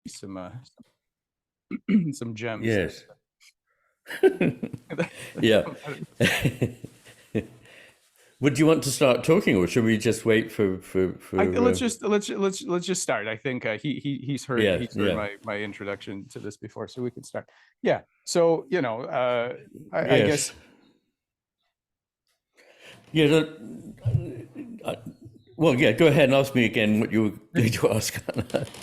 some some gems. Yes. Yeah. Would you want to start talking, or should we just wait for let's just start. I think he's heard yeah, he's heard yeah, my introduction to this before, so we can start. Yeah. So I guess. yes, yeah. Well, yeah. Go ahead and ask me again what you were going to ask.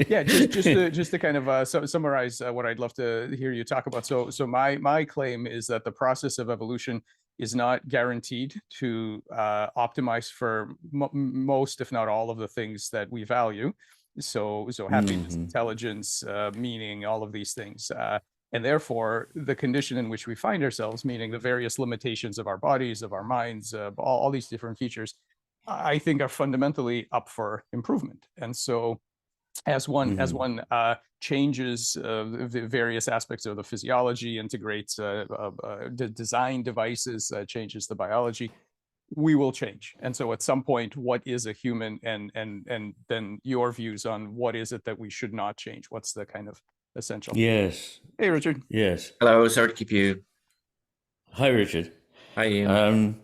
Yeah, just to kind of summarize what I'd love to hear you talk about. So my claim is that the process of evolution is not guaranteed to optimize for most, if not all, of the things that we value. So happiness, intelligence, meaning, all of these things. And therefore, the condition in which we find ourselves, meaning the various limitations of our bodies, of our minds, all these different features, I think are fundamentally up for improvement. And so as one changes the various aspects of the physiology, integrates design devices, changes the biology, we will change. And so at some point, what is a human, and then your views on what is it that we should not change? What's the kind of essential? Yes. Hey, Richard. Yes. Hello, sorry to keep you. Hi, Richard. Hi, Iain.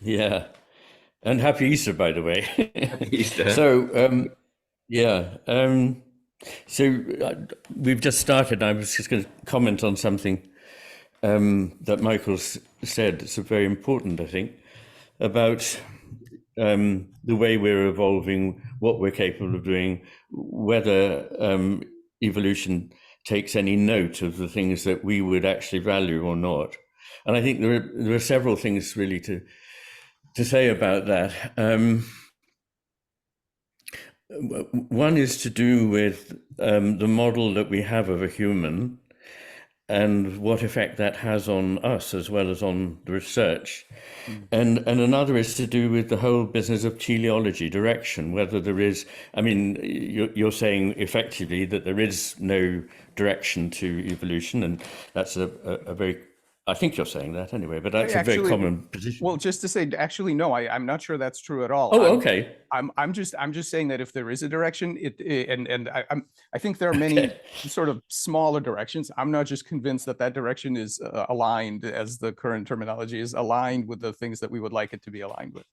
Yeah. And happy Easter, by the way. Happy Easter. So, so we've just started. I was just going to comment on something that Michael said. It's very important, I think, about the way we're evolving, what we're capable of doing, whether evolution takes any note of the things that we would actually value or not. And I think there are several things really to say about that. One is to do with the model that we have of a human and what effect that has on us as well as on the research. And another is to do with the whole business of teleology, direction, whether there is, I mean, you're saying effectively that there is no direction to evolution, and that's a very, I think you're saying that anyway, but that's a very common position. Well, just to say, actually, no, I'm not sure that's true at all. Oh, okay. I'm just saying that if there is a direction, I think there are many sort of smaller directions. I'm not just convinced that direction is aligned, as the current terminology is, aligned with the things that we would like it to be aligned with.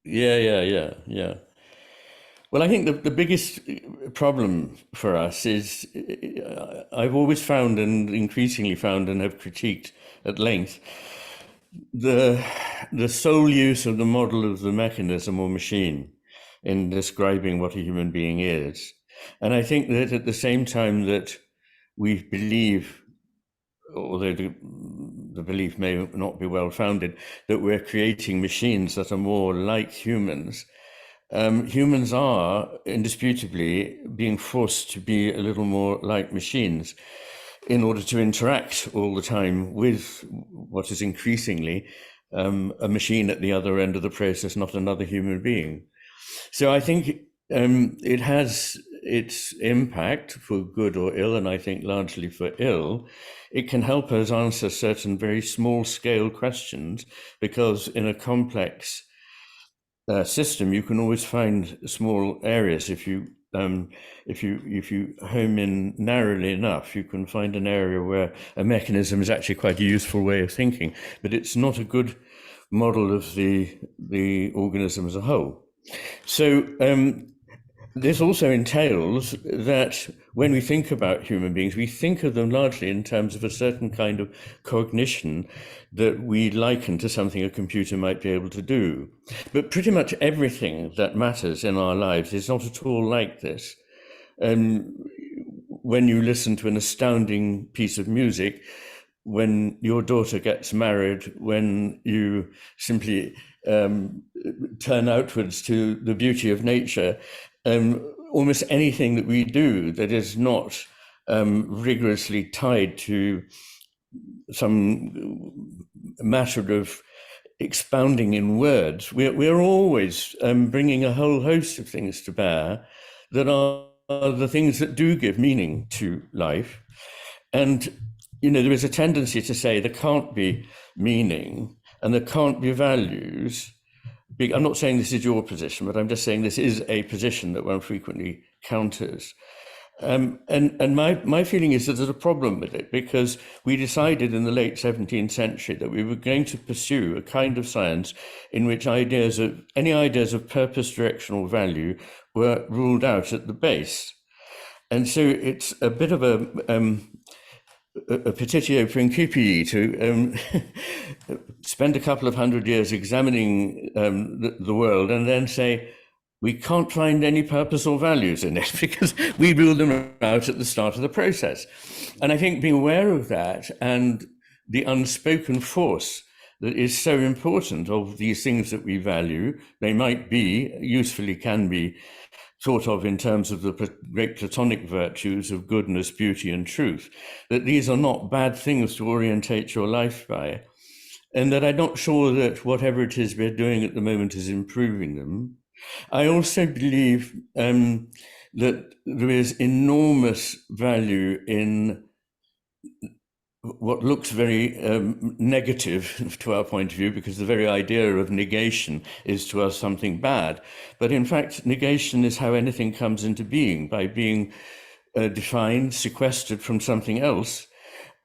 Yeah. Well, I think the biggest problem for us is, I've always found and increasingly found and have critiqued at length, the sole use of the model of the mechanism or machine in describing what a human being is. And I think that at the same time that we believe, although the belief may not be well founded, that we're creating machines that are more like humans, humans are indisputably being forced to be a little more like machines in order to interact all the time with what is increasingly a machine at the other end of the process, not another human being. So I think it has its impact for good or ill, and I think largely for ill. It can help us answer certain very small scale questions, because in a complex system, you can always find small areas. If you home in narrowly enough, you can find an area where a mechanism is actually quite a useful way of thinking, but it's not a good model of the organism as a whole. So this also entails that when we think about human beings, we think of them largely in terms of a certain kind of cognition that we liken to something a computer might be able to do. But pretty much everything that matters in our lives is not at all like this. When you listen to an astounding piece of music, when your daughter gets married, when you simply turn outwards to the beauty of nature, almost anything that we do that is not rigorously tied to some matter of expounding in words, we're always bringing a whole host of things to bear that are the things that do give meaning to life. And there is a tendency to say there can't be meaning and there can't be values. I'm not saying this is your position, but I'm just saying this is a position that one frequently counters. And my feeling is that there's a problem with it, because we decided in the late 17th century that we were going to pursue a kind of science in which any ideas of purpose, direction, or value were ruled out at the base. And so it's a bit of a petitio principii to spend a couple of hundred years examining the world and then say, we can't find any purpose or values in it because we ruled them out at the start of the process. And I think being aware of that and the unspoken force that is so important of these things that we value, they might be, usefully can be, thought of in terms of the great Platonic virtues of goodness, beauty, and truth, that these are not bad things to orientate your life by, and that I'm not sure that whatever it is we're doing at the moment is improving them. I also believe that there is enormous value in what looks very negative to our point of view, because the very idea of negation is to us something bad. But in fact, negation is how anything comes into being, by being defined, sequestered from something else.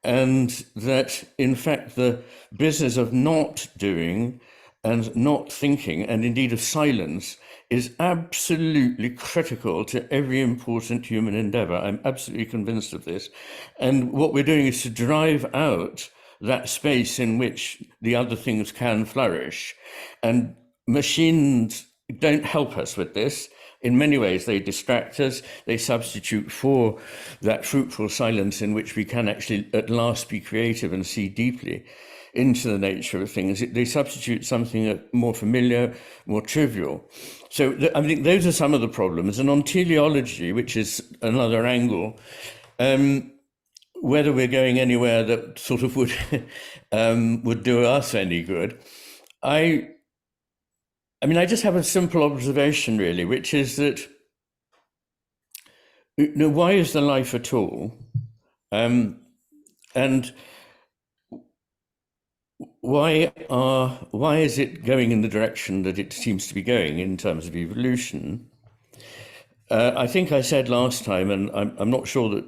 And that, in fact, the business of not doing and not thinking, and indeed of silence, is absolutely critical to every important human endeavor. I'm absolutely convinced of this. And what we're doing is to drive out that space in which the other things can flourish. And machines don't help us with this. In many ways, they distract us. They substitute for that fruitful silence in which we can actually at last be creative and see deeply into the nature of things. They substitute something more familiar, more trivial. So I think those are some of the problems. And on teleology, which is another angle, whether we're going anywhere that sort of would do us any good, I mean, I just have a simple observation, really, which is that, why is there life at all? And why is it going in the direction that it seems to be going in terms of evolution? I think I said last time, and I'm not sure that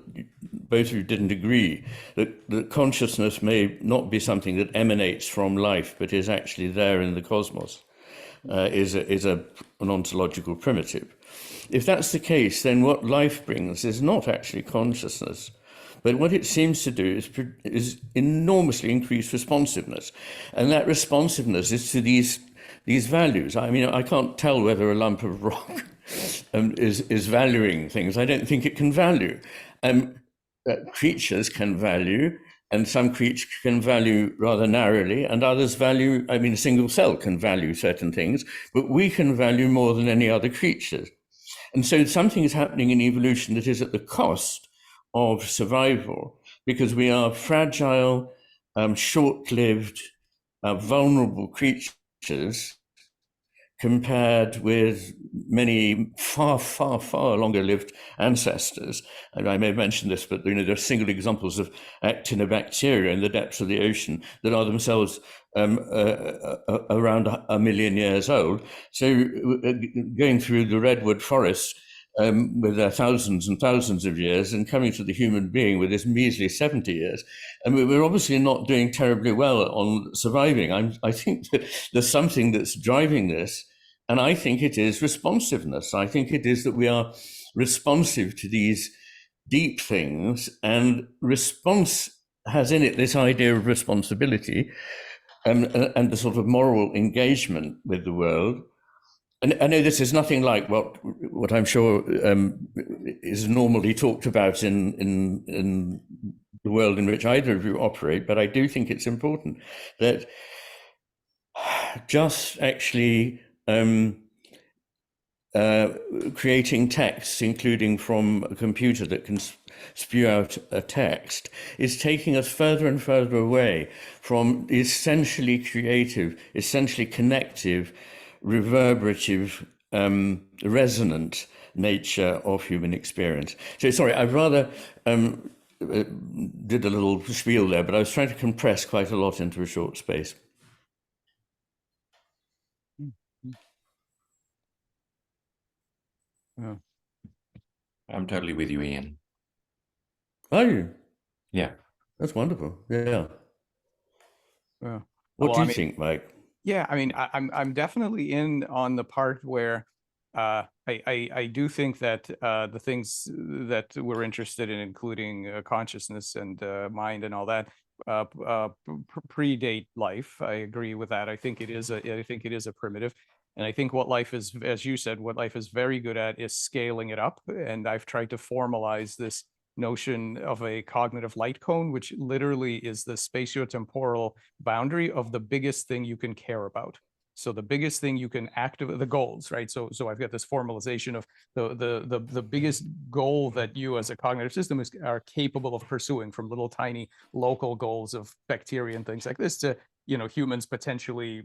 both of you didn't agree, that consciousness may not be something that emanates from life, but is actually there in the cosmos. Is an ontological primitive. If that's the case, then what life brings is not actually consciousness, but what it seems to do is enormously increase responsiveness, and that responsiveness is to these values. I mean, I can't tell whether a lump of rock is valuing things. I don't think it can value. Creatures can value. And some creatures can value rather narrowly, and others value, I mean, a single cell can value certain things, but we can value more than any other creature. And so something is happening in evolution that is at the cost of survival, because we are fragile, short-lived, vulnerable creatures compared with many far, far, far longer-lived ancestors. And I may have mentioned this, but there are single examples of actinobacteria in the depths of the ocean that are themselves around 1 million years old. So going through the redwood forest with their thousands and thousands of years, and coming to the human being with this measly 70 years. And we're obviously not doing terribly well on surviving. I think that there's something that's driving this, and I think it is responsiveness. I think it is that we are responsive to these deep things, and response has in it this idea of responsibility and the sort of moral engagement with the world. And I know this is nothing like what I'm sure is normally talked about in the world in which either of you operate, but I do think it's important that just actually creating texts, including from a computer that can spew out a text, is taking us further and further away from the essentially creative, essentially connective, reverberative, resonant nature of human experience. So sorry, I rather did a little spiel there, but I was trying to compress quite a lot into a short space. Yeah. I'm totally with you, Iain. Are you? Yeah. That's wonderful. Yeah. Yeah. What Well, do I you mean, think, Mike? yeah, I mean, I'm definitely in on the part where I do think that the things that we're interested in, including consciousness and mind and all that, predate life. I agree with that. I think it is a primitive, and I think what life is, as you said, what life is very good at is scaling it up. And I've tried to formalize this notion of a cognitive light cone, which literally is the spatiotemporal boundary of the biggest thing you can care about. So the biggest thing you can activate, the goals, right? So I've got this formalization of the biggest goal that you as a cognitive system are capable of pursuing, from little tiny local goals of bacteria and things like this to, you know, humans potentially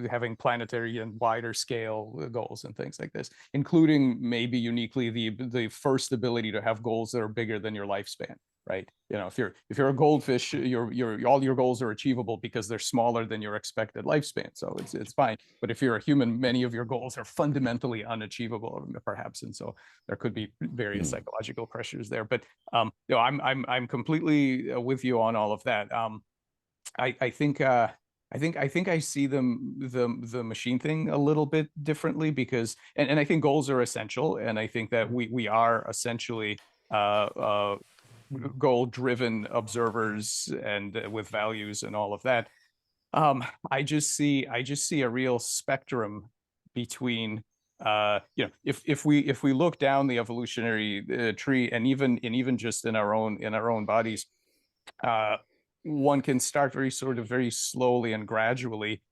having planetary and wider scale goals and things like this, including maybe uniquely the first ability to have goals that are bigger than your lifespan. Right. You know, if you're a goldfish, all your goals are achievable because they're smaller than your expected lifespan. So it's fine. But if you're a human, many of your goals are fundamentally unachievable, perhaps. And so there could be various psychological pressures there. But you know, I'm completely with you on all of that. I think I see the machine thing a little bit differently, because and I think goals are essential, and I think that we are essentially goal-driven observers and with values and all of that. I just see a real spectrum between you know, if we look down the evolutionary tree, and even just in our own bodies, one can start very slowly and gradually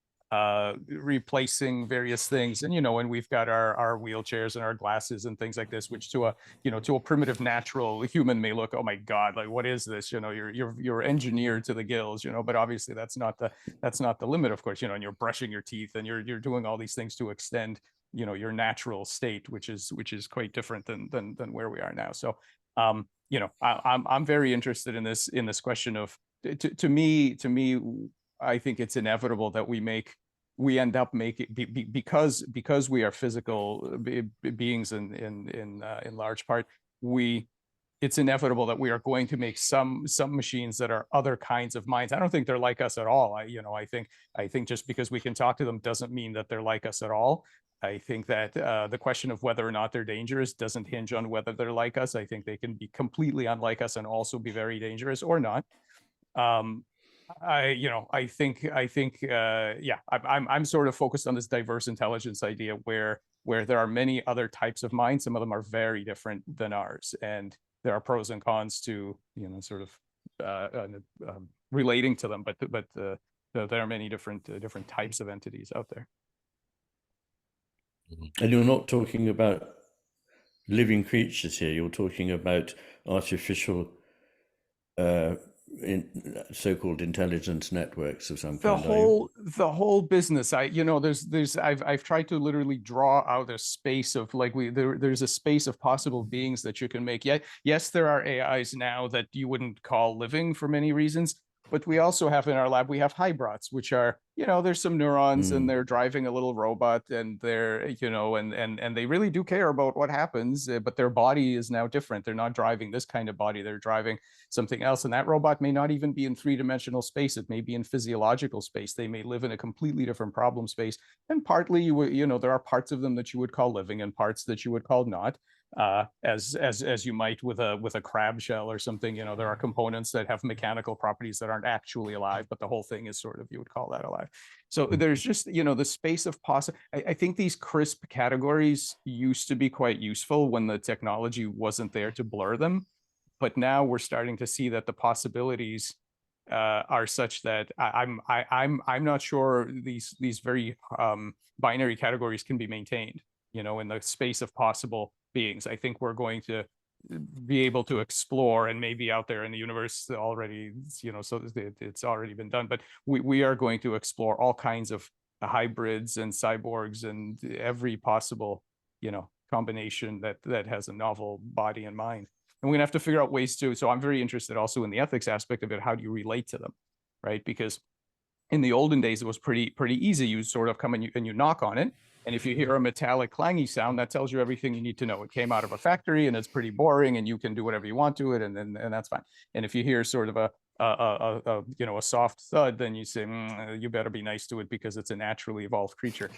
replacing various things. And, you know, and we've got our wheelchairs and our glasses and things like this, which to a primitive natural human may look, oh my God, like, what is this? You know, you're engineered to the gills, you know, but obviously that's not the limit, of course, you know, and you're brushing your teeth and you're doing all these things to extend, you know, your natural state, which is quite different than where we are now. So, you know, I'm very interested in this question of, to me, I think it's inevitable that we end up making, because we are physical beings in large part, it's inevitable that we are going to make some machines that are other kinds of minds. I don't think they're like us at all. I think just because we can talk to them doesn't mean that they're like us at all. I think that the question of whether or not they're dangerous doesn't hinge on whether they're like us. I think they can be completely unlike us and also be very dangerous, or not. I think yeah, I'm sort of focused on this diverse intelligence idea, where there are many other types of minds. Some of them are very different than ours, and there are pros and cons to, you know, sort of relating to them. But there are many different types of entities out there. And you're not talking about living creatures here. You're talking about artificial in so-called intelligence networks of some kind. The whole business. I've tried to literally draw out a space of, like, there's a space of possible beings that you can make. Yes, there are AIs now that you wouldn't call living for many reasons, but we also have in our lab, we have hybrids, which are, you know, there's some neurons and they're driving a little robot, and they're, you know, and they really do care about what happens, but their body is now different. They're not driving this kind of body, they're driving something else. And that robot may not even be in three-dimensional space. It may be in physiological space. They may live in a completely different problem space. And partly, you know, there are parts of them that you would call living and parts that you would call not. As you might with a crab shell or something. You know, there are components that have mechanical properties that aren't actually alive, but the whole thing is sort of, you would call that alive. So there's just, you know, the space of possible. I think these crisp categories used to be quite useful when the technology wasn't there to blur them, but now we're starting to see that the possibilities are such that I'm not sure these very binary categories can be maintained, you know, in the space of possible beings. I think we're going to be able to explore, and maybe out there in the universe already, you know, so it's already been done, but we are going to explore all kinds of hybrids and cyborgs and every possible, you know, combination that has a novel body and mind. And we're gonna have to figure out ways to. So I'm very interested also in the ethics aspect of it. How do you relate to them, right? Because in the olden days, it was pretty easy. You sort of come and you knock on it, And if you hear a metallic clangy sound, that tells you everything you need to know. It came out of a factory and it's pretty boring and you can do whatever you want to it, and that's fine. And if you hear sort of a soft thud, then you say, you better be nice to it because it's a naturally evolved creature.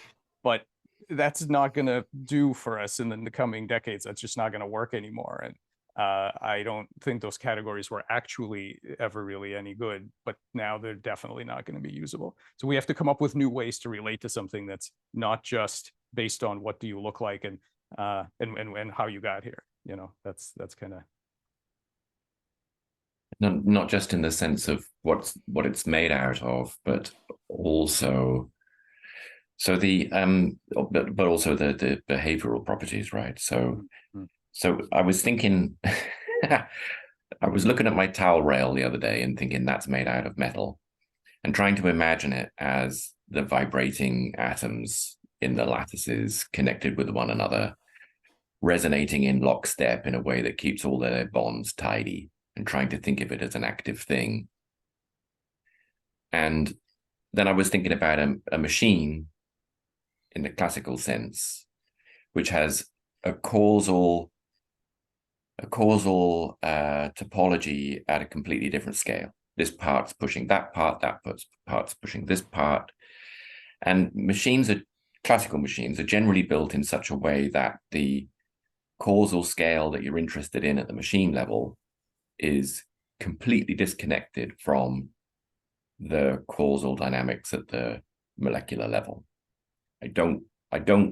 But that's not going to do for us in the coming decades. That's just not going to work anymore. And I don't think those categories were actually ever really any good, but now they're definitely not going to be usable. So we have to come up with new ways to relate to something that's not just based on what do you look like and how you got here. You know, that's kind of Not just in the sense of what it's made out of, but also but also the behavioral properties, right? So I was thinking, I was looking at my towel rail the other day and thinking that's made out of metal, and trying to imagine it as the vibrating atoms in the lattices connected with one another, resonating in lockstep in a way that keeps all their bonds tidy, and trying to think of it as an active thing. And then I was thinking about a machine in the classical sense, which has a causal topology at a completely different scale. This part's pushing that part, part's pushing this part. And classical machines are generally built in such a way that the causal scale that you're interested in at the machine level is completely disconnected from the causal dynamics at the molecular level. I don't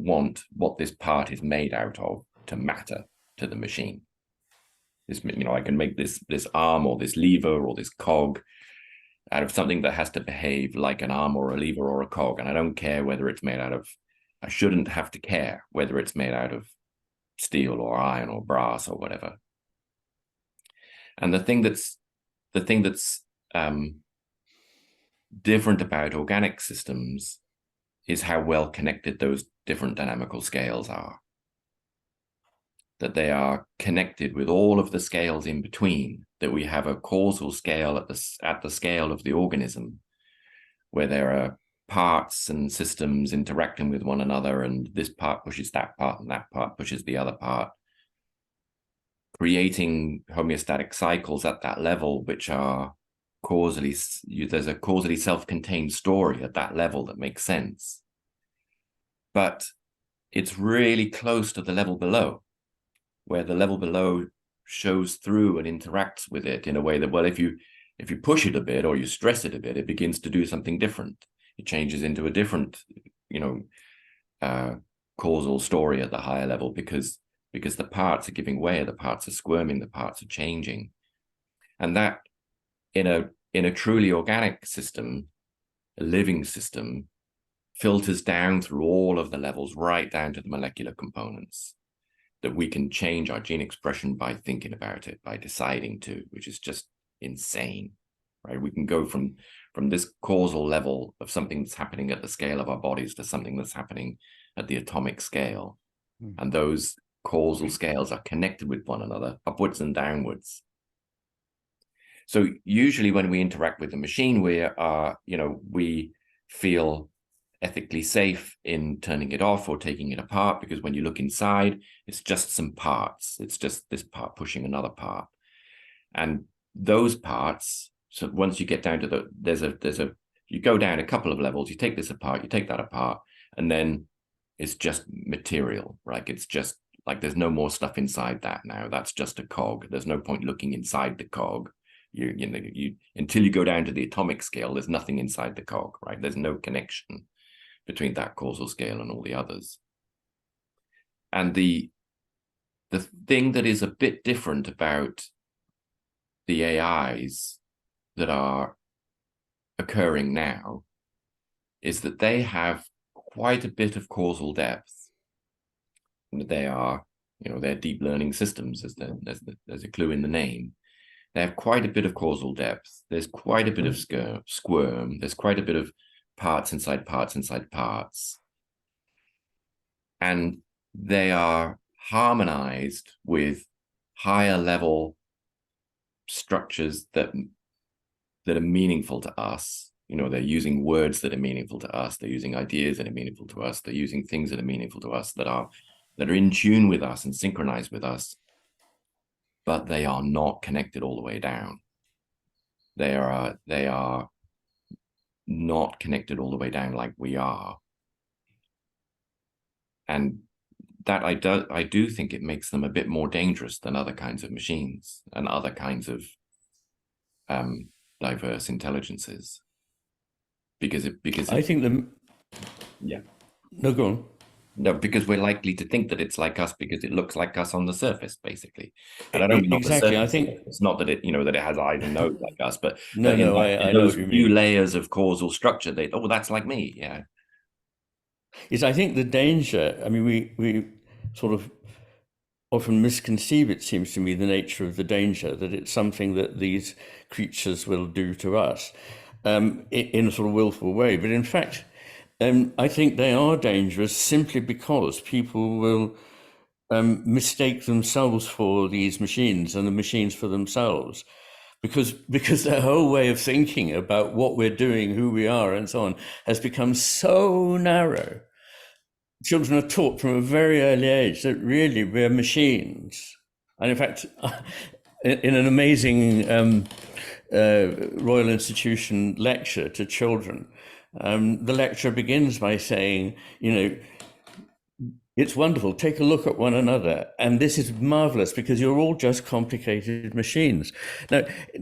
want what this part is made out of to matter to the machine. I can make this arm or this lever or this cog out of something that has to behave like an arm or a lever or a cog, and I don't care whether it's made out of. I shouldn't have to care whether it's made out of steel or iron or brass or whatever. And the thing that's different about organic systems is how well connected those different dynamical scales are. That they are connected with all of the scales in between, that we have a causal scale at the scale of the organism, where there are parts and systems interacting with one another, and this part pushes that part and that part pushes the other part, creating homeostatic cycles at that level, which are causally, there's a causally self-contained story at that level that makes sense. But it's really close to the level below, where the level below shows through and interacts with it in a way that, well, if you push it a bit or you stress it a bit, it begins to do something different. It changes into a different, causal story at the higher level because the parts are giving way, the parts are squirming, the parts are changing. And that in a truly organic system, a living system, filters down through all of the levels, right down to the molecular components, that we can change our gene expression by thinking about it, by deciding to, which is just insane, right? We can go from this causal level of something that's happening at the scale of our bodies to something that's happening at the atomic scale. And those causal scales are connected with one another, upwards and downwards. So usually when we interact with the machine, we feel ethically safe in turning it off or taking it apart, because when you look inside, it's just some parts. It's just this part pushing another part. And those parts, so once you get down to you go down a couple of levels, you take this apart, you take that apart, and then it's just material, right? It's just like there's no more stuff inside that now. That's just a cog. There's no point looking inside the cog. Until you go down to the atomic scale, there's nothing inside the cog, right? There's no connection between that causal scale and all the others. And the thing that is a bit different about the AIs that are occurring now is that they have quite a bit of causal depth. They are, they're deep learning systems, as there's a clue in the name. They have quite a bit of causal depth. There's quite a bit of squirm. There's quite a bit of parts inside parts inside parts. And they are harmonized with higher level structures that are meaningful to us, they're using words that are meaningful to us. They're using ideas that are meaningful to us. They're using things that are meaningful to us, that are in tune with us and synchronized with us, but they are not connected all the way down. They are not connected all the way down like we are. And that I do think it makes them a bit more dangerous than other kinds of machines and other kinds of diverse intelligences. Because I think yeah. No, go on. No, because we're likely to think that it's like us because it looks like us on the surface, basically. And I don't mean exactly. I think it's not that it, that it has eyes and nose like us, but no, I know those what you few mean. layers of causal structure, that's like me. Yeah. Is I think the danger. I mean, we sort of often misconceive, it seems to me, the nature of the danger, that it's something that these creatures will do to us in a sort of willful way. But in fact, I think they are dangerous simply because people will mistake themselves for these machines and the machines for themselves. Because their whole way of thinking about what we're doing, who we are, and so on, has become so narrow. Children are taught from a very early age that really we're machines. And in fact, in an amazing Royal Institution lecture to children, the lecturer begins by saying, it's wonderful, take a look at one another. And this is marvelous because you're all just complicated machines. Now,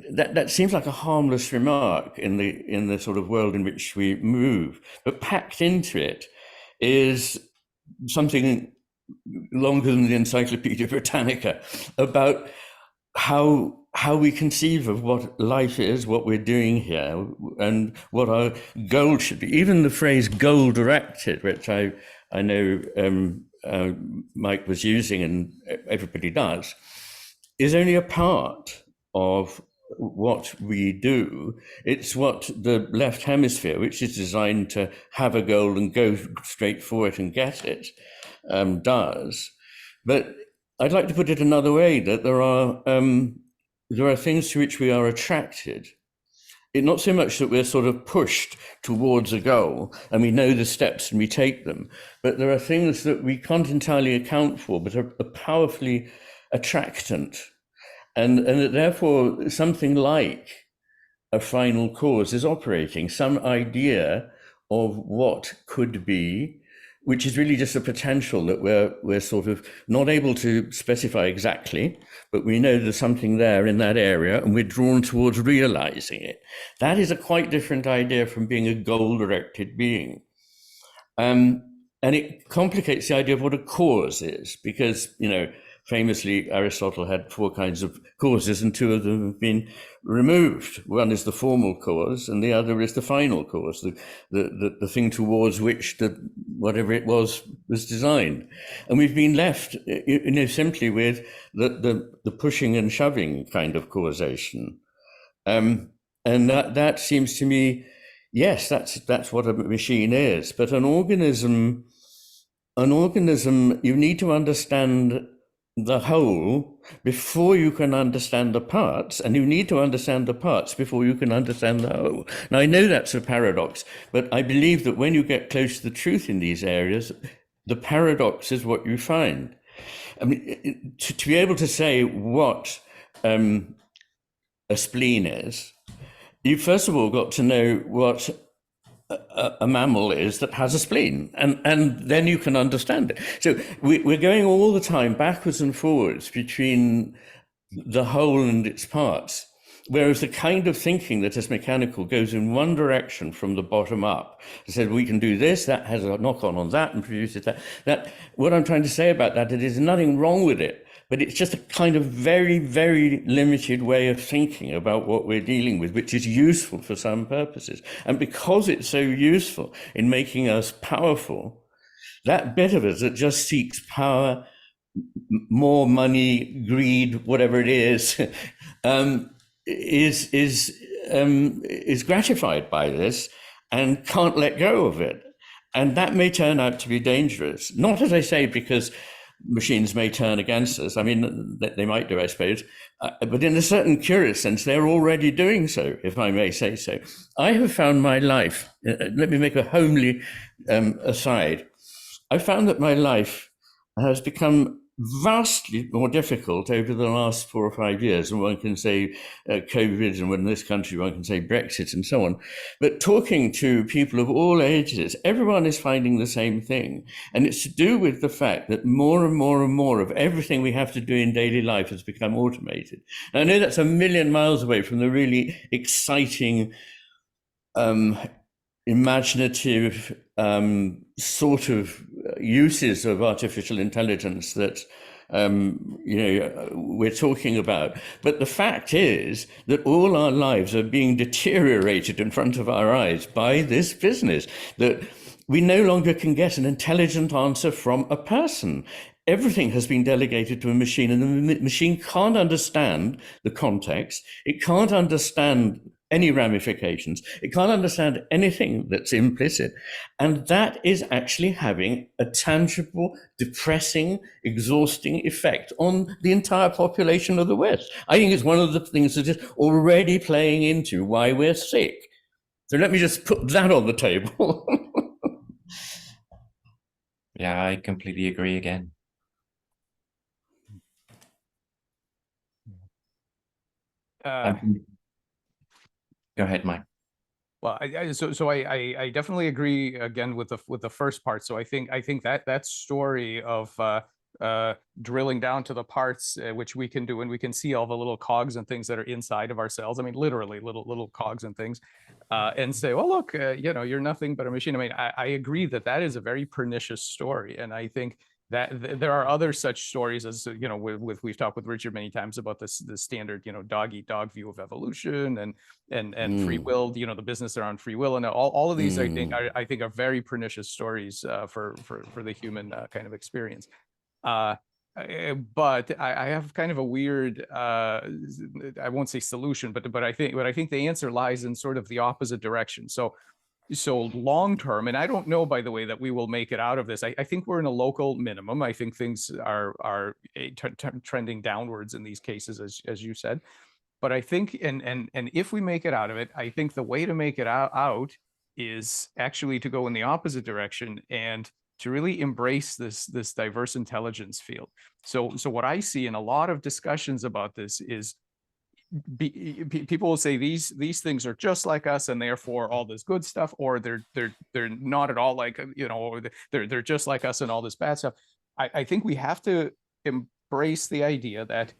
that seems like a harmless remark in the sort of world in which we move, but packed into it is something longer than the Encyclopedia Britannica about how we conceive of what life is, what we're doing here, and what our goal should be. Even the phrase goal-directed, which I know Mike was using and everybody does, is only a part of what we do. It's what the left hemisphere, which is designed to have a goal and go straight for it and get it, does. But I'd like to put it another way, that there are things to which we are attracted. It's not so much that we're sort of pushed towards a goal and we know the steps and we take them, but there are things that we can't entirely account for, but are powerfully attractant. And therefore, something like a final cause is operating, some idea of what could be, which is really just a potential that we're sort of not able to specify exactly, but we know there's something there in that area and we're drawn towards realizing it. That is a quite different idea from being a goal-directed being. And it complicates the idea of what a cause is, because, famously, Aristotle had 4 kinds of causes and 2 of them have been removed. One is the formal cause and the other is the final cause, the thing towards which whatever it was designed. And we've been left, simply with the pushing and shoving kind of causation. And that seems to me, yes, that's what a machine is. But an organism, you need to understand the whole before you can understand the parts, and you need to understand the parts before you can understand the whole. Now, I know that's a paradox, but I believe that when you get close to the truth in these areas, the paradox is what you find. I mean, to be able to say what a spleen is, you first of all got to know what a mammal is that has a spleen, and then you can understand it. So we're going all the time backwards and forwards between the whole and its parts, whereas the kind of thinking that is mechanical goes in one direction from the bottom up. It said we can do this, that has a knock-on on that and produces that. What I'm trying to say about that, there's nothing wrong with it, but it's just a kind of very, very limited way of thinking about what we're dealing with, which is useful for some purposes. And because it's so useful in making us powerful, that bit of us that just seeks power, more money, greed, whatever it is gratified by this and can't let go of it. And that may turn out to be dangerous. Not, as I say, because machines may turn against us. I mean, they might do, I suppose. But in a certain curious sense, they're already doing so, if I may say so. I have found my life, let me make a homely aside. I found that my life has become vastly more difficult over the last 4 or 5 years. And one can say COVID, and in this country, one can say Brexit and so on. But talking to people of all ages, everyone is finding the same thing. And it's to do with the fact that more and more and more of everything we have to do in daily life has become automated. And I know that's a million miles away from the really exciting, imaginative sort of uses of artificial intelligence that we're talking about. But the fact is that all our lives are being deteriorated in front of our eyes by this business, that we no longer can get an intelligent answer from a person. Everything has been delegated to a machine, and the machine can't understand the context. It can't understand any ramifications. It can't understand anything that's implicit. And that is actually having a tangible, depressing, exhausting effect on the entire population of the West. I think it's one of the things that is already playing into why we're sick. So let me just put that on the table. Yeah, I completely agree again. Go ahead, Mike. Well, I definitely agree again with the first part. So I think that story of drilling down to the parts which we can do, and we can see all the little cogs and things that are inside of our cells. I mean, literally little cogs and things, and say, well, look, you're nothing but a machine. I mean, I agree that is a very pernicious story, and I think that there are other such stories, as we've talked with Richard many times about the standard dog eat dog view of evolution and free will, the business around free will, and all of these I think are very pernicious stories for the human kind of experience. But I have kind of a weird, I won't say solution, but I think the answer lies in sort of the opposite direction. So long term, and I don't know, by the way, that we will make it out of this. I think we're in a local minimum. I think things are trending downwards in these cases, as you said. But I think, and if we make it out of it, I think the way to make it out is actually to go in the opposite direction and to really embrace this diverse intelligence field. So what I see in a lot of discussions about this is people will say these things are just like us, and therefore all this good stuff, or they're not at all like, or they're just like us and all this bad stuff. I think we have to embrace the idea that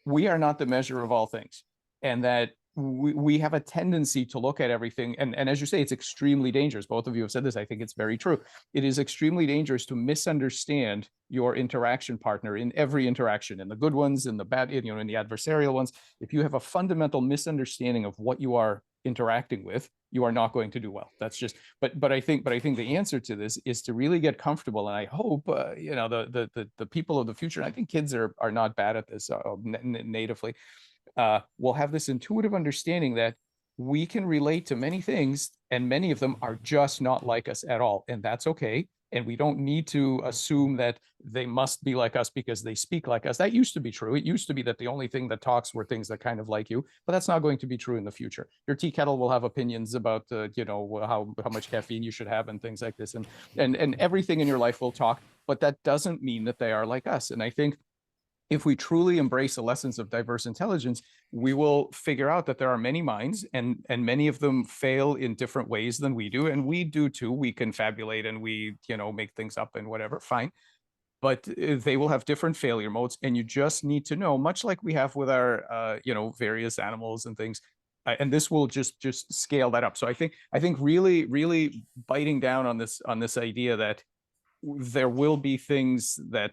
we are not the measure of all things, and that we have a tendency to look at everything, and as you say, it's extremely dangerous. Both of you have said this. I think it's very true. It is extremely dangerous to misunderstand your interaction partner in every interaction, in the good ones, in the bad, in the adversarial ones. If you have a fundamental misunderstanding of what you are interacting with, you are not going to do well. That's just, but I think the answer to this is to really get comfortable. And I hope, the people of the future, and I think kids are not bad at this natively, will have this intuitive understanding that we can relate to many things, and many of them are just not like us at all. And that's okay. And we don't need to assume that they must be like us because they speak like us. That used to be true. It used to be that the only thing that talks were things that kind of like you, but that's not going to be true in the future. Your tea kettle will have opinions about, how much caffeine you should have and things like this. And everything in your life will talk, but that doesn't mean that they are like us. And I think if we truly embrace the lessons of diverse intelligence, we will figure out that there are many minds, and many of them fail in different ways than we do. And we do too. We confabulate and we, make things up and whatever, fine. But they will have different failure modes. And you just need to know, much like we have with our, various animals and things, and this will just scale that up. So I think really, really biting down on this idea that there will be things that,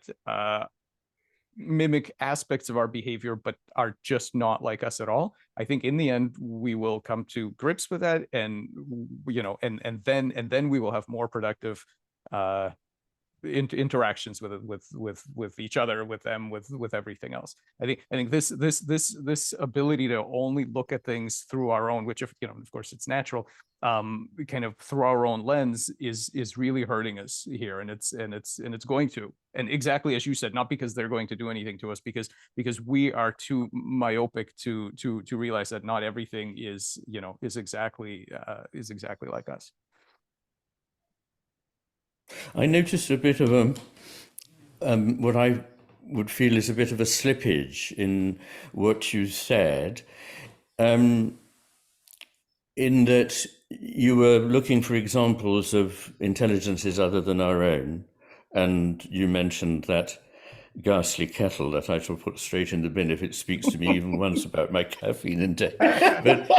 mimic aspects of our behavior, but are just not like us at all. I think in the end, we will come to grips with that, and and then we will have more productive interactions with each other, with them, with everything else. I think this ability to only look at things through our own, which, if of course it's natural, kind of through our own lens, is really hurting us here, and it's going to, and exactly as you said, not because they're going to do anything to us, because we are too myopic to realize that not everything is exactly like us. I noticed a bit of what I would feel is a bit of a slippage in what you said, in that you were looking for examples of intelligences other than our own, and you mentioned that ghastly kettle that I shall put straight in the bin if it speaks to me even once about my caffeine intake. But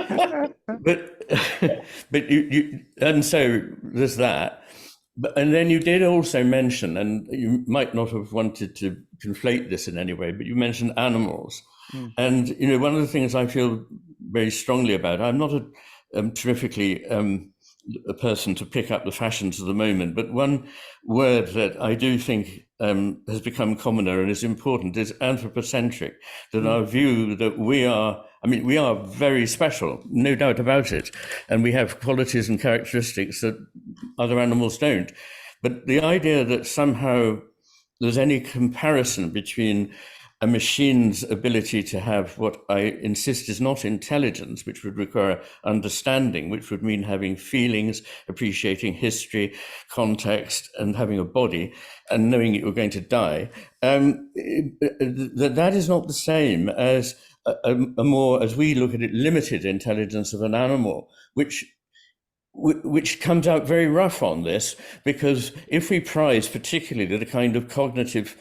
you and so there's that. And then you did also mention, and you might not have wanted to conflate this in any way, but you mentioned animals. And, one of the things I feel very strongly about, I'm not a terrifically a person to pick up the fashions of the moment, but one word that I do think has become commoner and is important is anthropocentric, that our view that we are very special, no doubt about it, and we have qualities and characteristics that other animals don't. But the idea that somehow there's any comparison between a machine's ability to have what I insist is not intelligence, which would require understanding, which would mean having feelings, appreciating history, context, and having a body, and knowing you're going to die, that is not the same as a more, as we look at it, limited intelligence of an animal, which comes out very rough on this, because if we prize particularly the kind of cognitive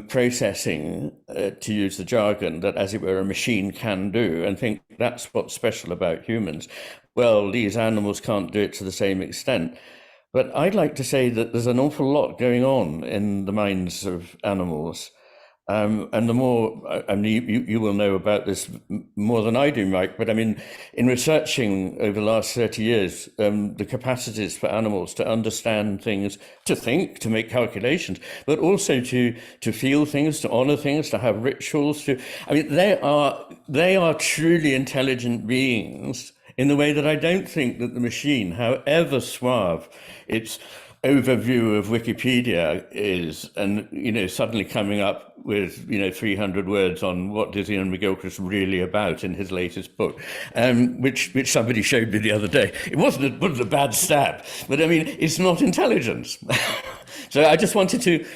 processing, to use the jargon, that as it were a machine can do, and think that's what's special about humans, well, these animals can't do it to the same extent. But I'd like to say that there's an awful lot going on in the minds of animals. And the more, you will know about this more than I do, Mike, but in researching over the last 30 years, the capacities for animals to understand things, to think, to make calculations, but also to feel things, to honor things, to have rituals, they are truly intelligent beings in the way that I don't think that the machine, however suave its overview of Wikipedia is, and suddenly coming up with 300 words on what is Iain McGilchrist really about in his latest book, which somebody showed me the other day. It wasn't a bad stab, but it's not intelligence. So I just wanted to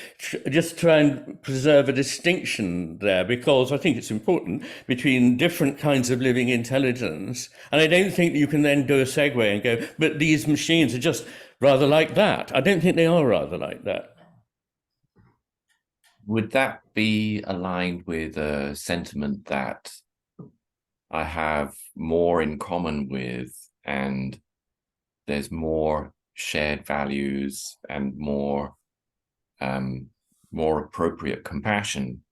just try and preserve a distinction there, because I think it's important between different kinds of living intelligence, and I don't think that you can then do a segue and go, but these machines are just rather like that. I don't think they are rather like that. Would that be aligned with a sentiment that I have more in common with, and there's more shared values and more appropriate compassion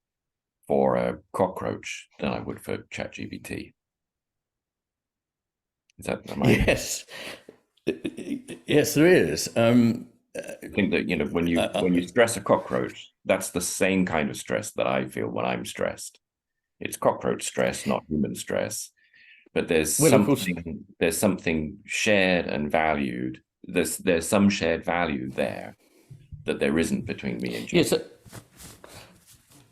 for a cockroach than I would for ChatGPT? Is that Yes. Yes, there is. I think that when you stress a cockroach, that's the same kind of stress that I feel when I'm stressed. It's cockroach stress, not human stress. But there's something shared and valued. There's some shared value there that there isn't between me and you. Yes,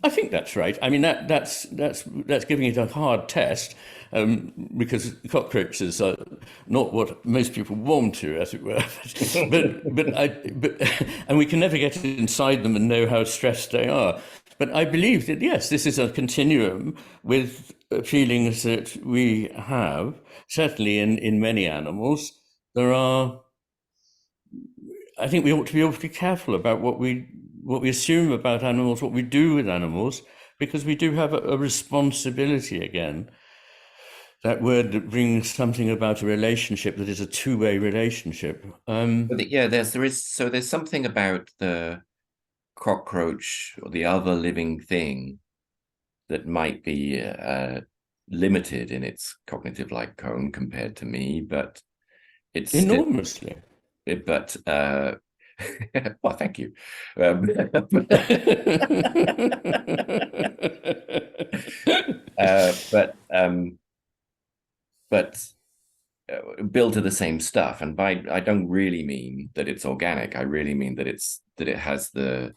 I think that's right. That's giving it a hard test, because cockroaches are not what most people warm to, as it were. And we can never get inside them and know how stressed they are. But I believe that, yes, this is a continuum with feelings that we have. Certainly in many animals, I think we ought to be awfully careful about what we assume about animals, what we do with animals, because we do have a responsibility again. That word that brings something about a relationship that is a two-way relationship. There's something about the cockroach or the other living thing that might be limited in its cognitive light cone compared to me, but it's enormously. But Well, thank you. But built of the same stuff. And by I don't really mean that it's organic. I really mean that it has the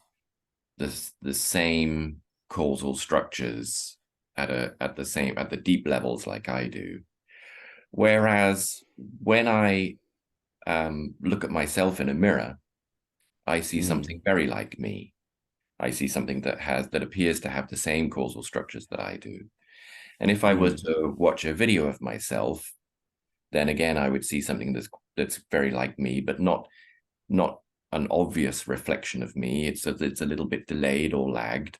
same causal structures at the deep levels like I do. Whereas when I look at myself in a mirror, I see something very like me. I see something that appears to have the same causal structures that I do. And if I was to watch a video of myself, then again I would see something that's very like me, but not an obvious reflection of me. It's a little bit delayed or lagged.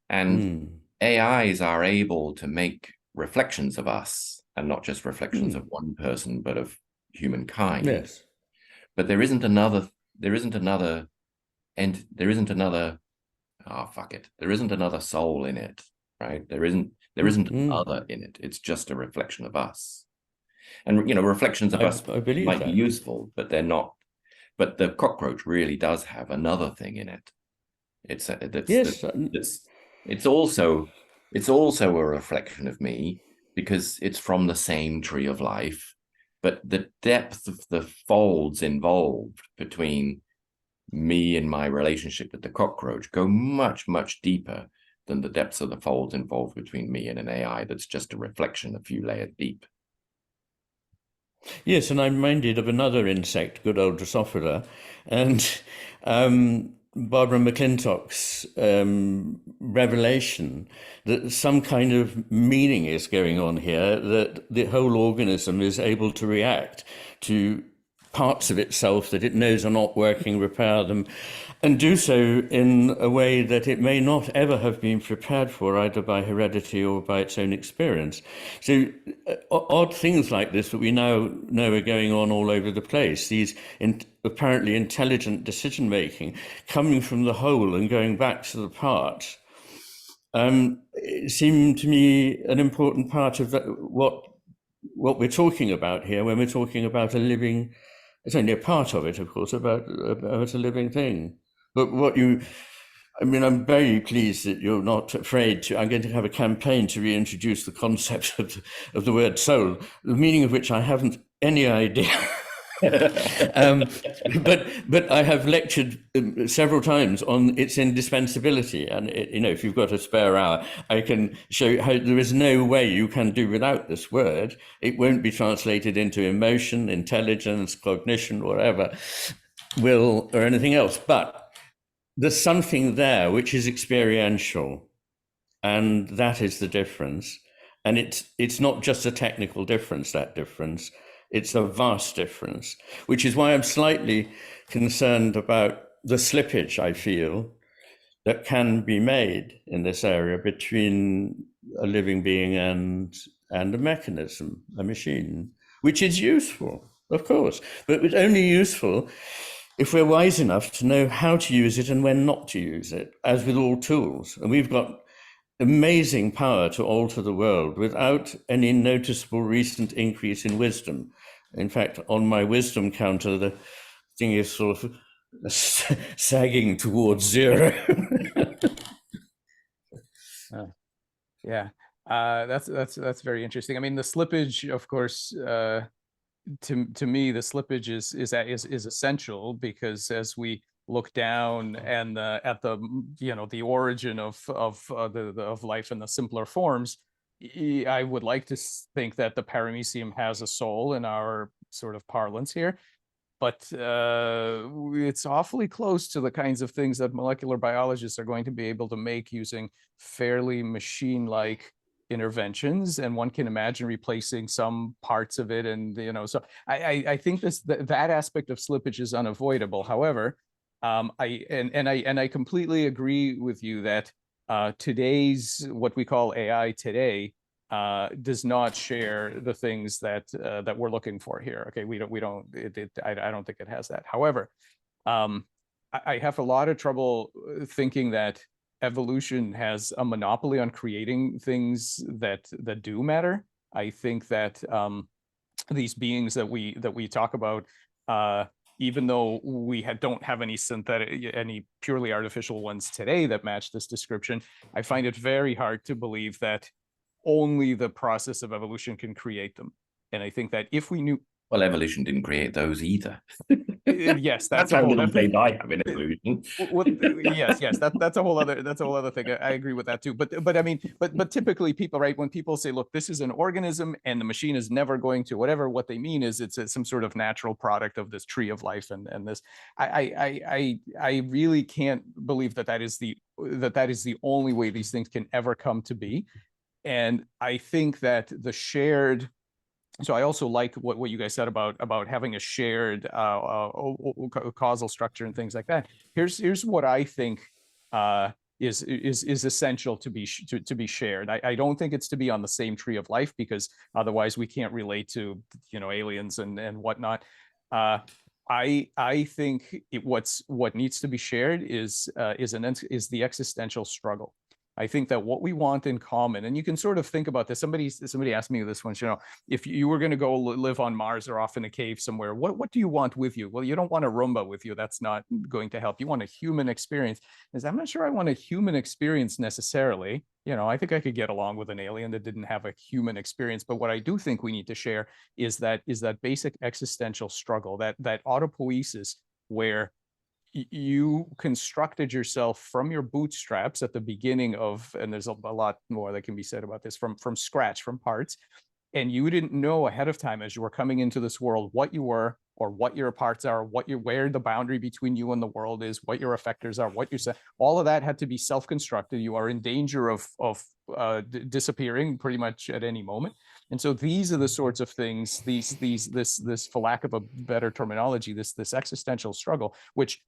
And AIs are able to make reflections of us, and not just reflections of one person, but of humankind. Yes. But there isn't another soul in it, right? There isn't another in it. It's just a reflection of us. And reflections of us I believe might that. be useful, but they're not. But the cockroach really does have another thing in it. It's also a reflection of me, because it's from the same tree of life, but the depth of the folds involved between me and my relationship with the cockroach go much, much deeper than the depths of the folds involved between me and an AI that's just a reflection a few layers deep. Yes, and I'm reminded of another insect, good old Drosophila, and Barbara McClintock's revelation that some kind of meaning is going on here, that the whole organism is able to react to parts of itself that it knows are not working, repair them, and do so in a way that it may not ever have been prepared for, either by heredity or by its own experience. So odd things like this that we now know are going on all over the place, these apparently intelligent decision making coming from the whole and going back to the part, seem to me an important part of what we're talking about here when we're talking about a living. It's only a part of it, of course, about a living thing. But I'm very pleased that you're not afraid to. I'm going to have a campaign to reintroduce the concept of the word soul, the meaning of which I haven't any idea. But I have lectured several times on its indispensability, and if you've got a spare hour, I can show you how there is no way you can do without this word. It won't be translated into emotion, intelligence, cognition, whatever, will, or anything else. But there's something there which is experiential, and that is the difference. And it's not just a technical difference, that difference. It's a vast difference, which is why I'm slightly concerned about the slippage I feel that can be made in this area between a living being and a mechanism, a machine, which is useful, of course, but it's only useful if we're wise enough to know how to use it and when not to use it, as with all tools. And we've got amazing power to alter the world without any noticeable recent increase in wisdom. In fact, on my wisdom counter, the thing is sort of sagging towards zero. Yeah, that's very interesting. I mean, the slippage, of course, to me, the slippage is essential, because as we look down and at the origin of life in the simpler forms, I would like to think that the paramecium has a soul in our sort of parlance here, but it's awfully close to the kinds of things that molecular biologists are going to be able to make using fairly machine-like interventions, and one can imagine replacing some parts of it. And so I think that aspect of slippage is unavoidable. However, I completely agree with you that today's, what we call AI today, does not share the things that we're looking for here. Okay, I don't think it has that. However, I have a lot of trouble thinking that evolution has a monopoly on creating things that do matter. I think that these beings that we talk about even though we don't have any purely artificial ones today that match this description, I find it very hard to believe that only the process of evolution can create them. And I think that if we knew, well, evolution didn't create those either. yes, That's how little faith I have in evolution. Yes, that's a whole other thing. I agree with that too. But I mean, but typically people, right, when people say, look, this is an organism and the machine is never going to whatever, what they mean is it's some sort of natural product of this tree of life and this. I really can't believe that is the only way these things can ever come to be. And I think that the shared, so I also like what you guys said about having a shared causal structure and things like that. Here's what I think is essential to be shared. I don't think it's to be on the same tree of life, because otherwise we can't relate to, you know, aliens and whatnot. I think what needs to be shared is the existential struggle. I think that what we want in common, and you can sort of think about this. Somebody asked me this once, you know, if you were going to go live on Mars or off in a cave somewhere, what do you want with you? Well, you don't want a Roomba with you. That's not going to help. You want a human experience. I'm not sure I want a human experience necessarily. You know, I think I could get along with an alien that didn't have a human experience. But what I do think we need to share is that basic existential struggle, that autopoiesis, where you constructed yourself from your bootstraps at the beginning of, and there's a lot more that can be said about this, from scratch, from parts, and you didn't know ahead of time as you were coming into this world what you were, or what your parts are, where the boundary between you and the world is, what your effectors are, what you say. All of that had to be self-constructed. You are in danger of disappearing pretty much at any moment. And so these are the sorts of things, this, for lack of a better terminology, this existential struggle, which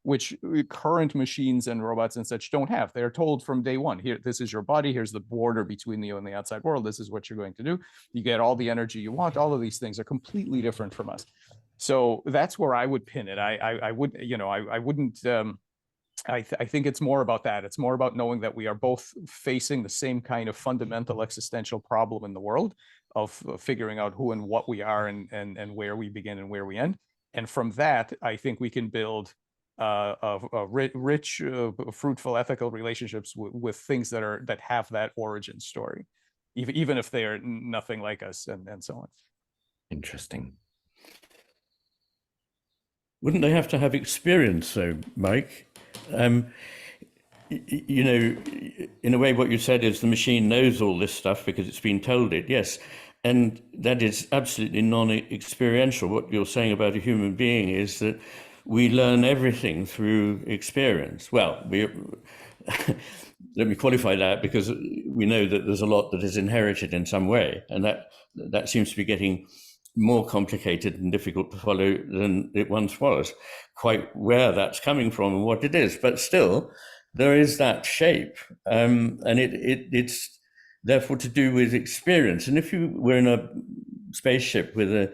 current machines and robots and such don't have. They're told from day one, here, this is your body, here's the border between you and the outside world, this is what you're going to do. You get all the energy you want. All of these things are completely different from us. So that's where I would pin it. I would, you know, I wouldn't, I think it's more about that. It's more about knowing that we are both facing the same kind of fundamental existential problem in the world of figuring out who and what we are, and where we begin and where we end. And from that, I think we can build rich, fruitful, ethical relationships with things that have that origin story, even if they are nothing like us, and so on. Interesting. Wouldn't they have to have experience, though, Mike? You know, in a way, what you said is the machine knows all this stuff because it's been told it, yes. And that is absolutely non-experiential. What you're saying about a human being is that we learn everything through experience. Well, let me qualify that, because we know that there's a lot that is inherited in some way, and that seems to be getting more complicated and difficult to follow than it once was. Quite where that's coming from and what it is, but still there is that shape, and it's therefore to do with experience. And if you were in a spaceship with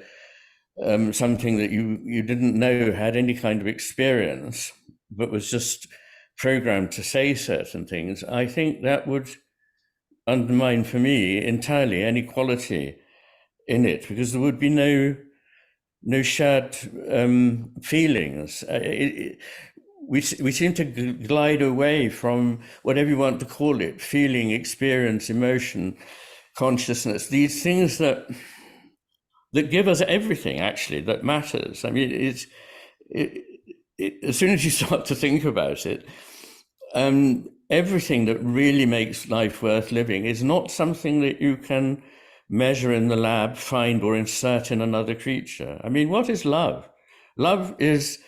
something that you didn't know had any kind of experience, but was just programmed to say certain things, I think that would undermine, for me, entirely any quality in it, because there would be no shared feelings. We seem to glide away from whatever you want to call it: feeling, experience, emotion, consciousness. These things that give us everything, actually, that matters. I mean, as soon as you start to think about it, everything that really makes life worth living is not something that you can measure in the lab, find, or insert in another creature. I mean, what is love? Love is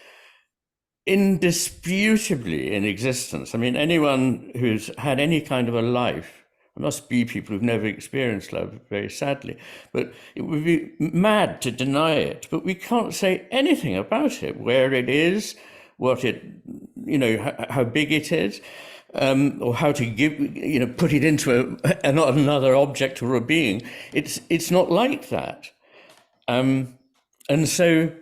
indisputably in existence. I mean, anyone who's had any kind of a life, there must be people who've never experienced love, very sadly, but it would be mad to deny it. But we can't say anything about it, where it is, what it, you know, how big it is. Or how to give, you know, put it into another object or a being. It's not like that, and so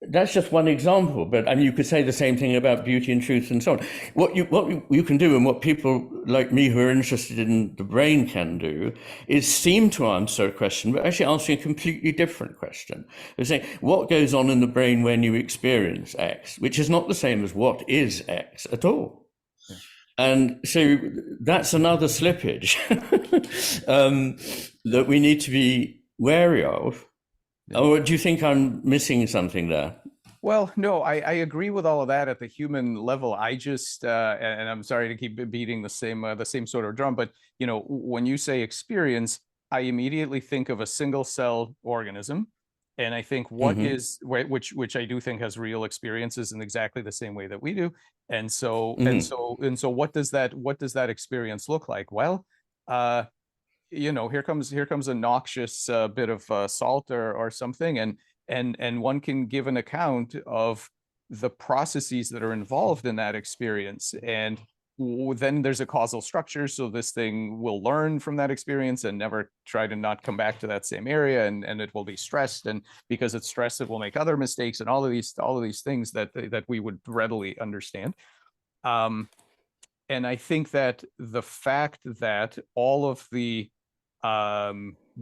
that's just one example, but I mean, you could say the same thing about beauty and truth and so on. What you can do, and what people like me who are interested in the brain can do, is seem to answer a question, but actually answering a completely different question. They're saying, what goes on in the brain when you experience X, which is not the same as what is X at all. Yeah. And so that's another slippage that we need to be wary of. Or do you think I'm missing something there? Well, no, I agree with all of that at the human level. I just, and I'm sorry to keep beating the same sort of drum, but you know, when you say experience, I immediately think of a single cell organism, and I think what is which I do think has real experiences in exactly the same way that we do, and so what does that experience look like? Well, you know, here comes a noxious bit of salt or something, and one can give an account of the processes that are involved in that experience, and then there's a causal structure, so this thing will learn from that experience and never try to not come back to that same area, and it will be stressed, and because it's stressed, it will make other mistakes, and all of these things that we would readily understand. And I think that the fact that all of the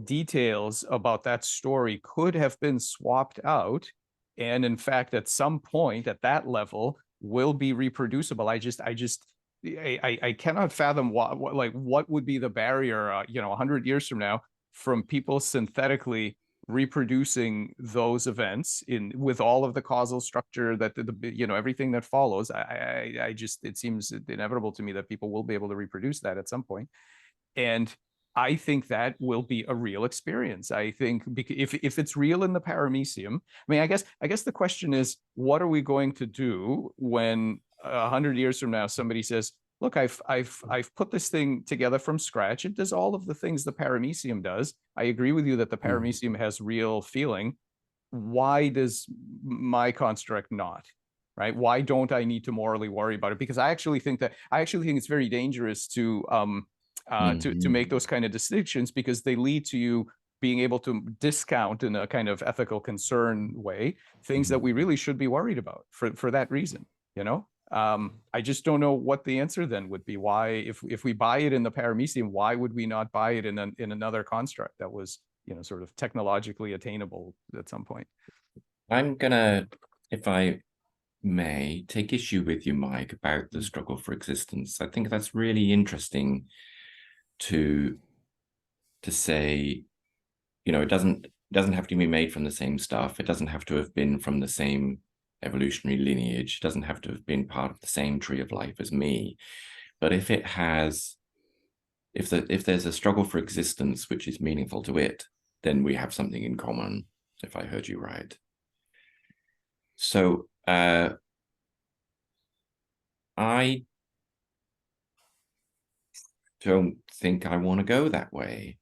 details about that story could have been swapped out, and in fact, at some point at that level, will be reproducible. I cannot fathom what would be the barrier, you know, 100 years from now, from people synthetically reproducing those events with all of the causal structure that you know, everything that follows. I just, it seems inevitable to me that people will be able to reproduce that at some point. And I think that will be a real experience. I think if it's real in the paramecium, I mean, I guess the question is, what are we going to do when 100 years from now somebody says, look, I've put this thing together from scratch. It does all of the things the paramecium does. I agree with you that the paramecium has real feeling. Why does my construct not? Right? Why don't I need to morally worry about it? Because I actually think it's very dangerous to make those kind of distinctions, because they lead to you being able to discount in a kind of ethical concern way things that we really should be worried about for that reason. You know, I just don't know what the answer then would be. Why, if we buy it in the paramecium, why would we not buy it in another construct that was, you know, sort of technologically attainable at some point? I'm gonna, if I may, take issue with you, Mike, about the struggle for existence. I think that's really interesting to say, you know, it doesn't have to be made from the same stuff. It doesn't have to have been from the same evolutionary lineage. It doesn't have to have been part of the same tree of life as me. But if it has, if there's a struggle for existence which is meaningful to it, then we have something in common, if I heard you right. So I don't think I want to go that way.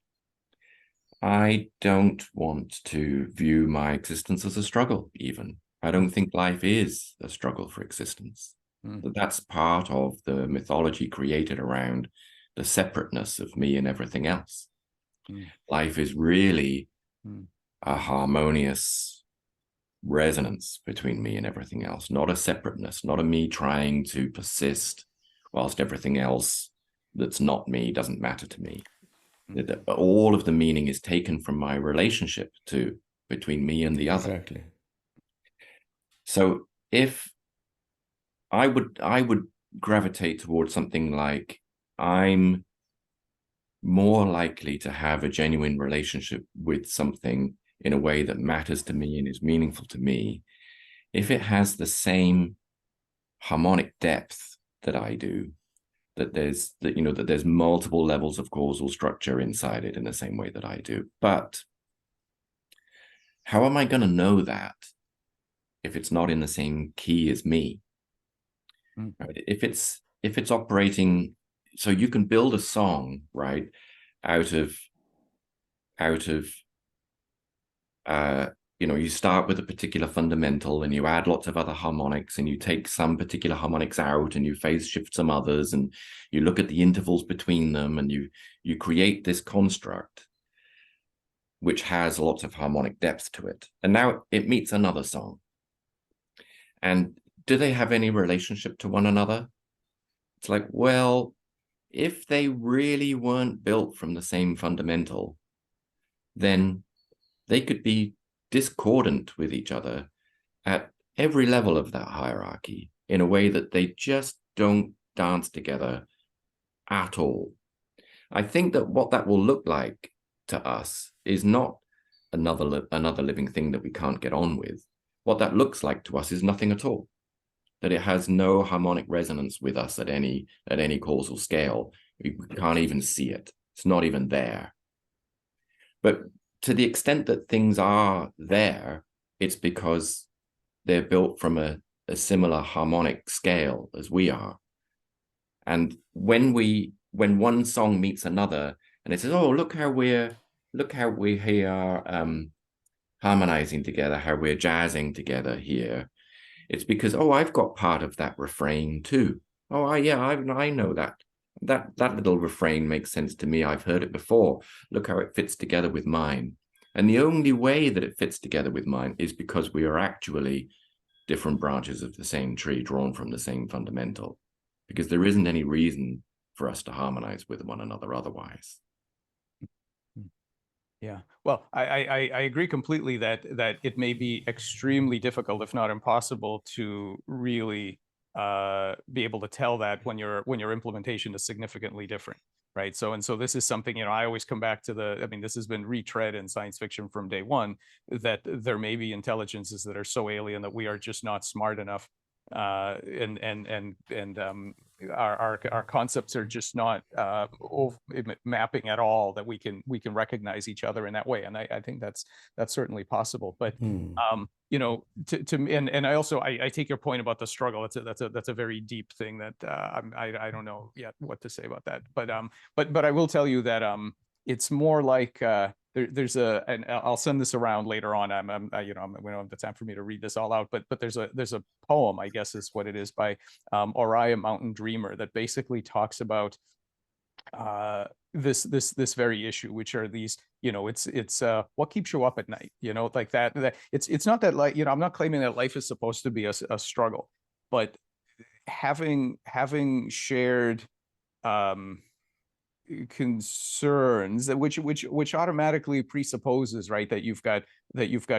I don't want to view my existence as a struggle, even. I don't think life is a struggle for existence. That's part of the mythology created around the separateness of me and everything else. Life is really a harmonious resonance between me and everything else, not a separateness, not a me trying to persist whilst everything else that's not me doesn't matter to me. All of the meaning is taken from my relationship between me and the other. Exactly. So if I would gravitate towards something like, I'm more likely to have a genuine relationship with something in a way that matters to me and is meaningful to me, if it has the same harmonic depth that I do, that there's multiple levels of causal structure inside it in the same way that I do. But how am I going to know that if it's not in the same key as me? Right? If it's operating, so you can build a song, right, out of you start with a particular fundamental and you add lots of other harmonics and you take some particular harmonics out and you phase shift some others and you look at the intervals between them and you create this construct which has lots of harmonic depth to it. And now it meets another song. And do they have any relationship to one another? It's like, well, if they really weren't built from the same fundamental, then they could be discordant with each other at every level of that hierarchy in a way that they just don't dance together at all. I think that what that will look like to us is not another living thing that we can't get on with. What that looks like to us is nothing at all. That it has no harmonic resonance with us at any causal scale. We can't even see it. It's not even there. But to the extent that things are there, it's because they're built from a similar harmonic scale as we are. And when one song meets another, and it says, "Oh, look how we are harmonizing together, how we're jazzing together here," it's because, oh, I've got part of that refrain too. Oh, I know that. That little refrain makes sense to me. I've heard it before. Look how it fits together with mine. And the only way that it fits together with mine is because we are actually different branches of the same tree drawn from the same fundamental, because there isn't any reason for us to harmonize with one another otherwise. Yeah, well, I agree completely that it may be extremely difficult, if not impossible, to really be able to tell that when your implementation is significantly different, right? So this is something, I always come back to this has been retread in science fiction from day one, that there may be intelligences that are so alien that we are just not smart enough, our concepts are just not mapping at all, that we can recognize each other in that way. And I think that's certainly possible. But and I also I take your point about the struggle. That's a very deep thing that I don't know yet what to say about that. But I will tell you that it's more like there's and I'll send this around later on. we don't have the time for me to read this all out, but there's a poem, I guess is what it is, by Oriah Mountain Dreamer, that basically talks about this very issue, which are these, it's what keeps you up at night, like that it's not that, like, I'm not claiming that life is supposed to be a struggle, but having shared concerns, which automatically presupposes, right, that you've got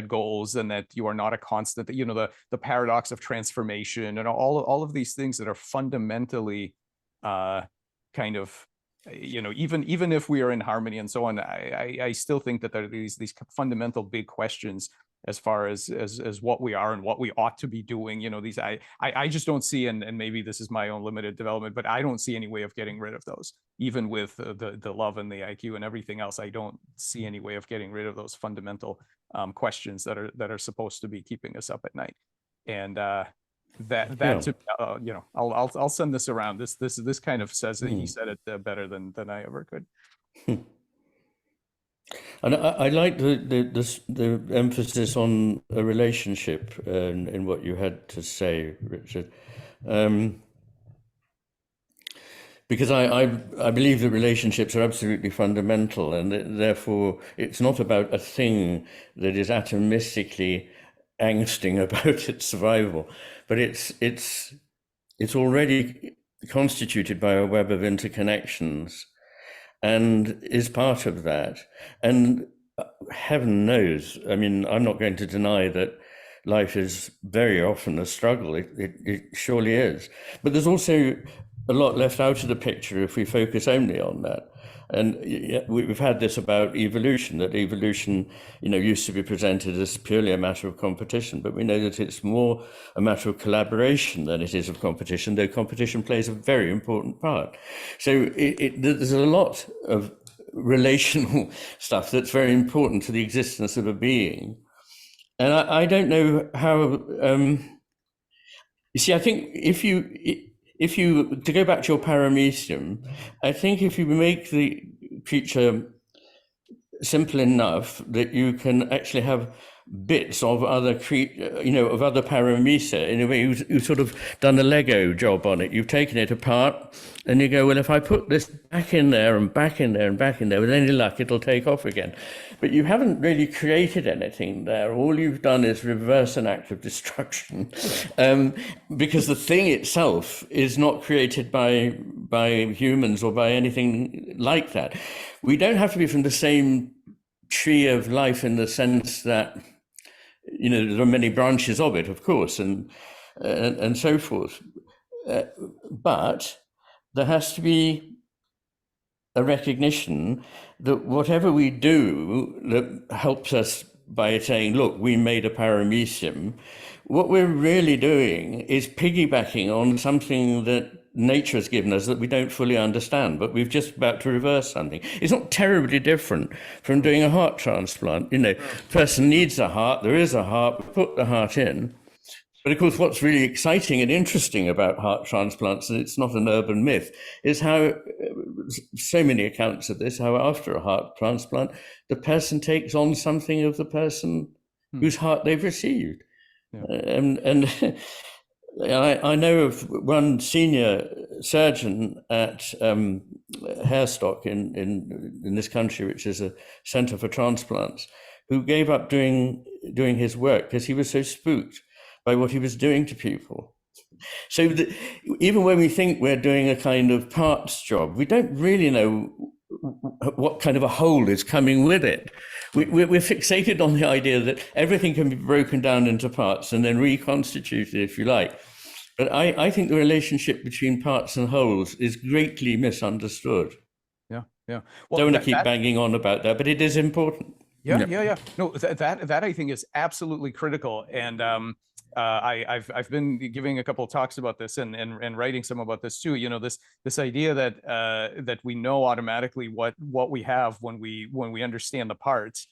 goals, and that you are not a constant, that the paradox of transformation, and all of these things that are fundamentally kind of, even if we are in harmony and so on, I still think that there are these fundamental big questions as far as what we are and what we ought to be doing. These I just don't see, and maybe this is my own limited development, but I don't see any way of getting rid of those, even with the love and the IQ and everything else. I don't see any way of getting rid of those fundamental questions that are supposed to be keeping us up at night. And I'll send this around. This kind of says that he said it better than I ever could. And I like the emphasis on a relationship in what you had to say, Richard, because I believe that relationships are absolutely fundamental, and therefore it's not about a thing that is atomistically angsting about its survival, but it's already constituted by a web of interconnections and is part of that. And heaven knows, I'm not going to deny that life is very often a struggle. It surely is. But there's also a lot left out of the picture if we focus only on that. And we've had this about evolution, that evolution, used to be presented as purely a matter of competition, but we know that it's more a matter of collaboration than it is of competition, though competition plays a very important part. So there's a lot of relational stuff that's very important to the existence of a being. And I don't know how, you see, I think if you, to go back to your paramecium, I think if you make the creature simple enough that you can actually have bits of other of other paramesa. In a way, you've sort of done a Lego job on it. You've taken it apart and you go, well, if I put this back in there and back in there and back in there, with any luck, it'll take off again. But you haven't really created anything there. All you've done is reverse an act of destruction, because the thing itself is not created by humans or by anything like that. We don't have to be from the same tree of life in the sense that, there are many branches of it, of course, and so forth. But there has to be a recognition that whatever we do that helps us by saying, look, we made a paramecium, what we're really doing is piggybacking on something that nature has given us that we don't fully understand, but we've just about to reverse something. It's not terribly different from doing a heart transplant. Person needs a heart, there is a heart, we put the heart in. But of course, what's really exciting and interesting about heart transplants, and it's not an urban myth, is how so many accounts of this, how after a heart transplant, the person takes on something of the person whose heart they've received. And I know of one senior surgeon at Hairstock in this country, which is a centre for transplants, who gave up doing his work because he was so spooked by what he was doing to people. So even when we think we're doing a kind of parts job, we don't really know what kind of a whole is coming with it. We're fixated on the idea that everything can be broken down into parts and then reconstituted, if you like. But I think the relationship between parts and wholes is greatly misunderstood. Yeah. Well, don't want to keep banging on about that, but it is important. Yeah. No, that I think is absolutely critical. And I've been giving a couple of talks about this and writing some about this too. This idea that we know automatically what we have when we understand the parts.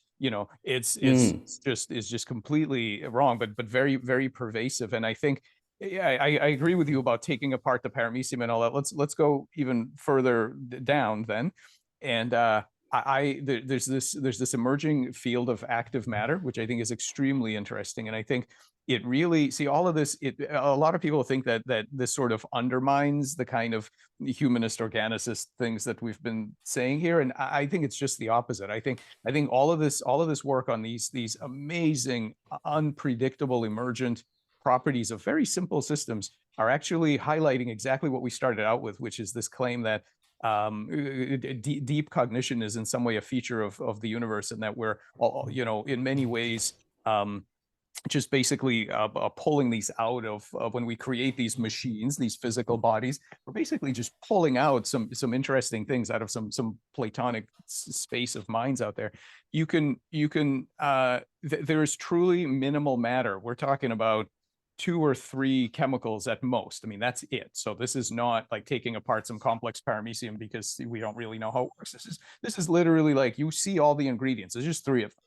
It's just completely wrong, but very, very pervasive. And I think, I agree with you about taking apart the paramecium and all that. Let's go even further down then, and there's this emerging field of active matter, which I think is extremely interesting. And I think it really, all of this, a lot of people think that this sort of undermines the kind of humanist organicist things that we've been saying here. And I think it's just the opposite. I think all of this work on these amazing, unpredictable, emergent properties of very simple systems are actually highlighting exactly what we started out with, which is this claim that deep cognition is in some way a feature of the universe, and that we're all, in many ways just basically pulling these out of when we create these machines, these physical bodies, we're basically just pulling out some interesting things out of some Platonic space of minds out there. There's truly minimal matter. We're talking about 2 or 3 chemicals at most. I mean, that's it. So this is not like taking apart some complex paramecium because we don't really know how it works. This is literally like, you see all the ingredients. There's just 3 of them.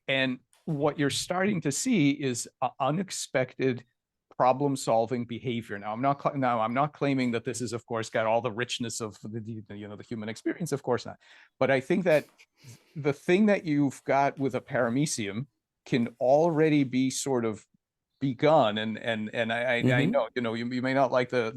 And what you're starting to see is unexpected problem-solving behavior. Now, I'm not claiming that this is, of course, got all the richness of the human experience. Of course not. But I think that the thing that you've got with a paramecium can already be sort of begun, and I know you may not like the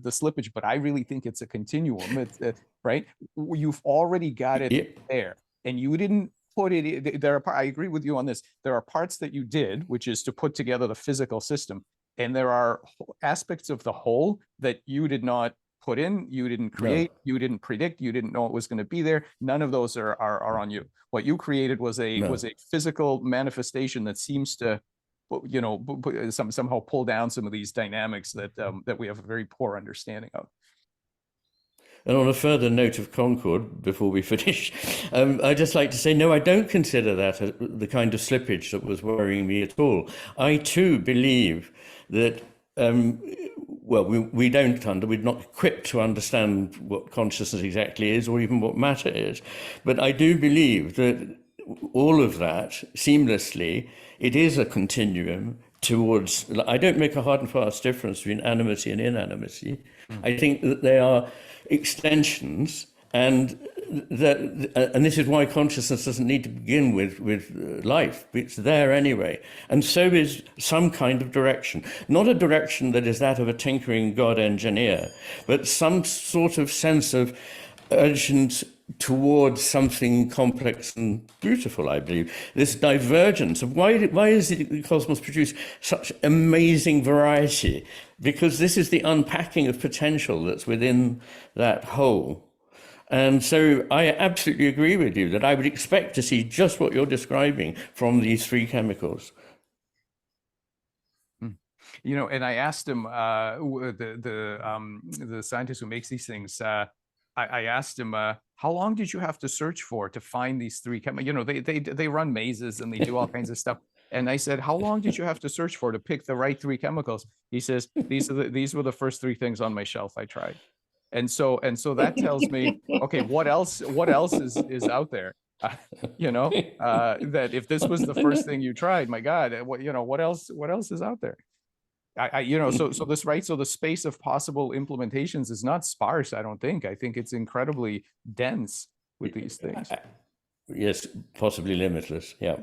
slippage, but I really think it's a continuum. It's right. You've already got it there, and you didn't put it. I agree with you on this. There are parts that you did, which is to put together the physical system, and there are aspects of the whole that you did not put in, you didn't create, you didn't predict, you didn't know it was going to be there. None of those are on you. What you created was a physical manifestation that seems to somehow pull down some of these dynamics that we have a very poor understanding of. And on a further note of Concord, before we finish, I'd just like to say, no, I don't consider that the kind of slippage that was worrying me at all. I too believe that, we're not equipped to understand what consciousness exactly is, or even what matter is. But I do believe that all of that seamlessly, it is a continuum towards, I don't make a hard and fast difference between animacy and inanimacy. I think that they are extensions, And and this is why consciousness doesn't need to begin with life. It's there anyway. And so is some kind of direction. Not a direction that is that of a tinkering God engineer, but some sort of sense of urgent towards something complex and beautiful, I believe. This divergence of why is it the cosmos produce such amazing variety? Because this is the unpacking of potential that's within that whole. And so I absolutely agree with you that I would expect to see just what you're describing from these three chemicals. You know, and I asked him, the scientist who makes these things, I asked him, how long did you have to search for to find these three chemicals? You know, they run mazes and they do all kinds of stuff. And I said, how long did you have to search for to pick the right three chemicals? He says, these were the first three things on my shelf I tried. And so that tells me, okay, what else is out there? You know, that if this was the first thing you tried, my God, what else is out there? You know, so this, right? So the space of possible implementations is not sparse, I don't think. I think it's incredibly dense with these things. Yes, possibly limitless. Yeah.